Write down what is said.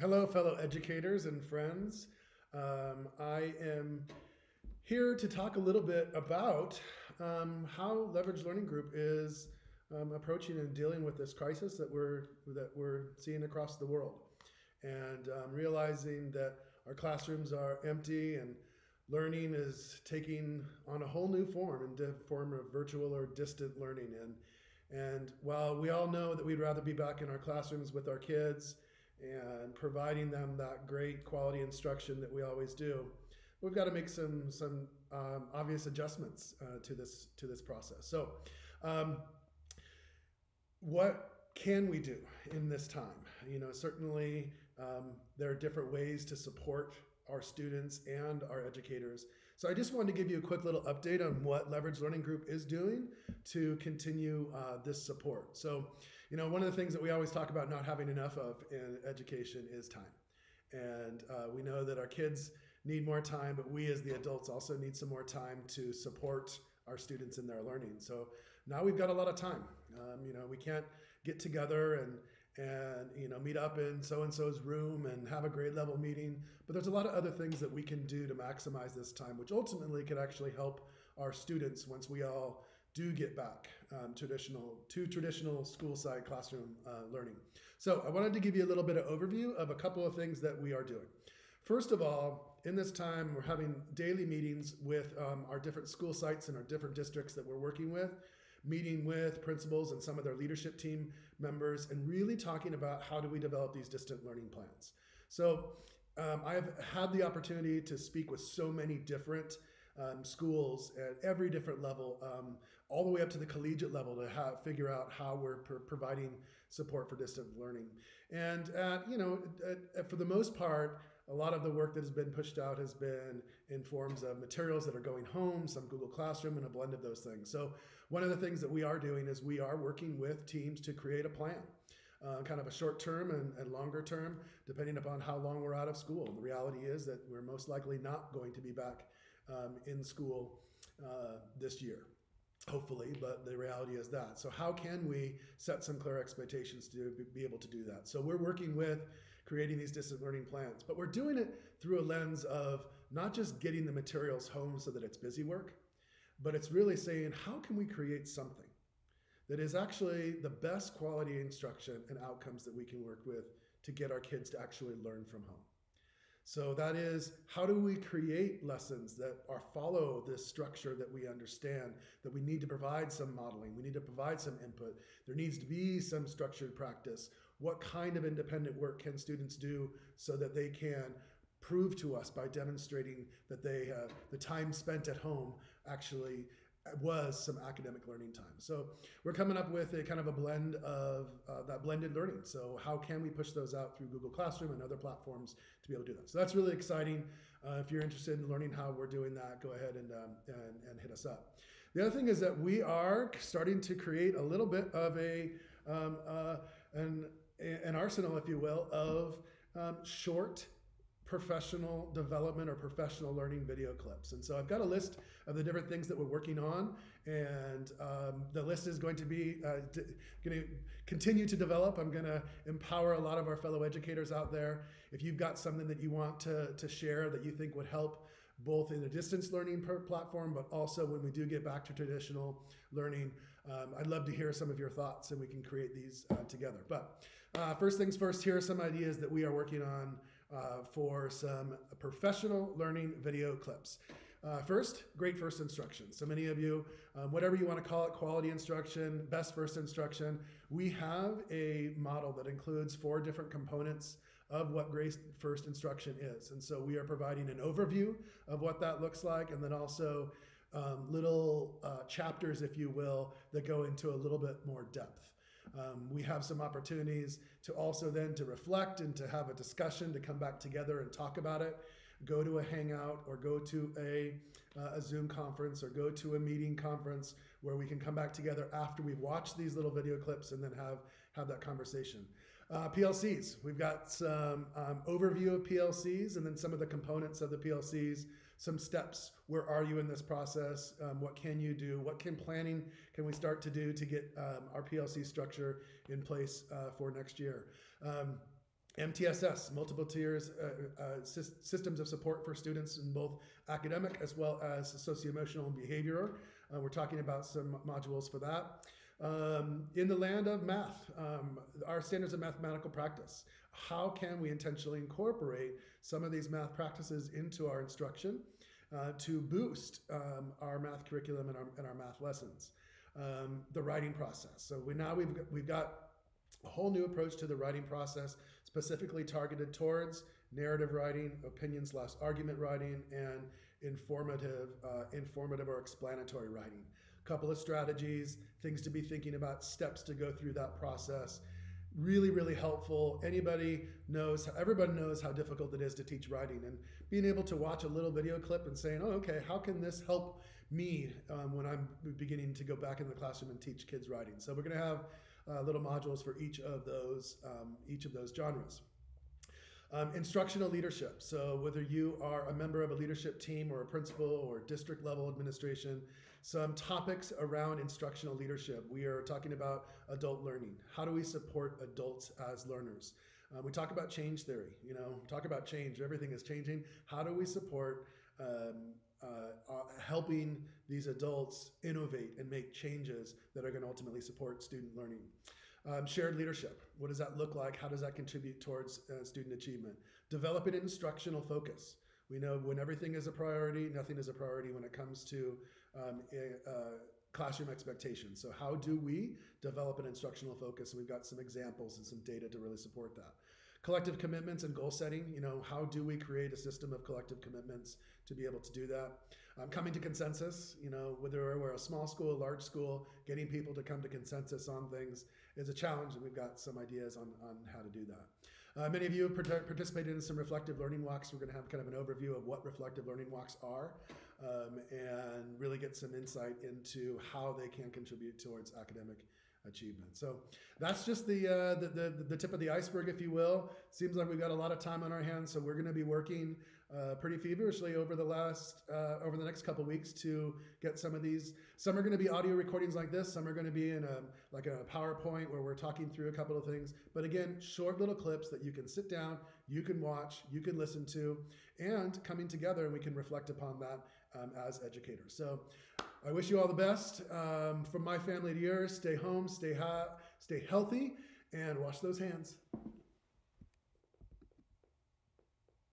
Hello, fellow educators and friends. I am here to talk a little bit about how Leverage Learning Group is approaching and dealing with this crisis that we're seeing across the world, and realizing that our classrooms are empty and learning is taking on a whole new form in the form of virtual or distant learning. And while we all know that we'd rather be back in our classrooms with our kids and providing them that great quality instruction that we always do, we've got to make some obvious adjustments to this process. So, what can we do in this time? Certainly there are different ways to support our students and our educators. So I just wanted to give you a quick little update on what Leverage Learning Group is doing to continue this support. So, one of the things that we always talk about not having enough of in education is time. And we know that our kids need more time, but we as the adults also need some more time to support our students in their learning. So now we've got a lot of time. We can't get together and meet up in so-and-so's room and have a grade level meeting, but there's a lot of other things that we can do to maximize this time, which ultimately could actually help our students once we all do get back to traditional school side classroom learning. So I wanted to give you a little bit of overview of a couple of things that we are doing. First of all, in this time, we're having daily meetings with our different school sites and our different districts that we're working with, meeting with principals and some of their leadership team members, and really talking about how do we develop these distant learning plans. So I've had the opportunity to speak with so many different schools at every different level, all the way up to the collegiate level to figure out how we're providing support for distant learning. And for the most part, a lot of the work that has been pushed out has been in forms of materials that are going home, some Google Classroom, and a blend of those things. So one of the things that we are doing is we are working with teams to create a plan. Kind of a short term and longer term, depending upon how long we're out of school. The reality is that we're most likely not going to be back in school this year, hopefully, but the reality is that. So how can we set some clear expectations to be able to do that? So we're working with creating these distant learning plans, but we're doing it through a lens of not just getting the materials home so that it's busy work, but it's really saying, how can we create something that is actually the best quality instruction and outcomes that we can work with to get our kids to actually learn from home? So that is, how do we create lessons that follow this structure that we understand, that we need to provide some modeling, we need to provide some input, there needs to be some structured practice. What kind of independent work can students do so that they can prove to us by demonstrating that the time spent at home actually was some academic learning time. So we're coming up with a kind of a blend of that blended learning. So how can we push those out through Google Classroom and other platforms to be able to do that? So that's really exciting. If you're interested in learning how we're doing that, go ahead and hit us up. The other thing is that we are starting to create a little bit of an arsenal, if you will, of short professional development or professional learning video clips. And so I've got a list of the different things that we're working on, and the list is going to be going to continue to develop. I'm going to empower a lot of our fellow educators out there. If you've got something that you want to share that you think would help both in a distance learning platform, but also when we do get back to traditional learning, I'd love to hear some of your thoughts and we can create these together. But first things first, here are some ideas that we are working on for some professional learning video clips. First, great first instruction. So many of you, whatever you want to call it, quality instruction, best first instruction, we have a model that includes 4 different components of what great first instruction is. And so we are providing an overview of what that looks like, and then also little chapters, if you will, that go into a little bit more depth. We have some opportunities to also then to reflect and to have a discussion, to come back together and talk about it, go to a hangout or go to a Zoom conference or go to a meeting conference where we can come back together after we've watched these little video clips and then have that conversation. PLCs, we've got some overview of PLCs and then some of the components of the PLCs, some steps. Where are you in this process? What can you do? What planning can we start to do to get our PLC structure in place for next year? MTSS, multiple tiers, systems of support for students in both academic as well as socio-emotional and behavioral. We're talking about some modules for that. In the land of math, our standards of mathematical practice. How can we intentionally incorporate some of these math practices into our instruction to boost our math curriculum and our math lessons? The writing process. So we've got a whole new approach to the writing process, specifically targeted towards narrative writing, opinion/argument writing, and informative or explanatory writing. A couple of strategies, things to be thinking about, steps to go through that process. Really, really helpful. Everybody knows how difficult it is to teach writing, and being able to watch a little video clip and saying, oh, okay, how can this help me when I'm beginning to go back in the classroom and teach kids writing? So we're going to have little modules for each of those genres. Instructional leadership. So whether you are a member of a leadership team or a principal or district level administration, some topics around instructional leadership. We are talking about adult learning. How do we support adults as learners? We talk about change theory, talk about change. Everything is changing. How do we support helping these adults innovate and make changes that are going to ultimately support student learning? Shared leadership. What does that look like? How does that contribute towards student achievement? Developing an instructional focus. We know when everything is a priority, nothing is a priority when it comes to classroom expectations. So how do we develop an instructional focus? And we've got some examples and some data to really support that. Collective commitments and goal setting. How do we create a system of collective commitments to be able to do that? Coming to consensus, whether we're a small school, a large school, getting people to come to consensus on things is a challenge, and we've got some ideas on how to do that. Many of you have participated in some reflective learning walks. We're going to have kind of an overview of what reflective learning walks are and really get some insight into how they can contribute towards academic achievement. So that's just the tip of the iceberg, if you will. Seems like we've got a lot of time on our hands, so we're going to be working pretty feverishly over the next couple weeks to get some of these. Some are going to be audio recordings like this. Some are going to be in a PowerPoint where we're talking through a couple of things. But again, short little clips that you can sit down, you can watch, you can listen to, and coming together, and we can reflect upon that as educators. So I wish you all the best. From my family to yours, stay home, stay healthy, and wash those hands.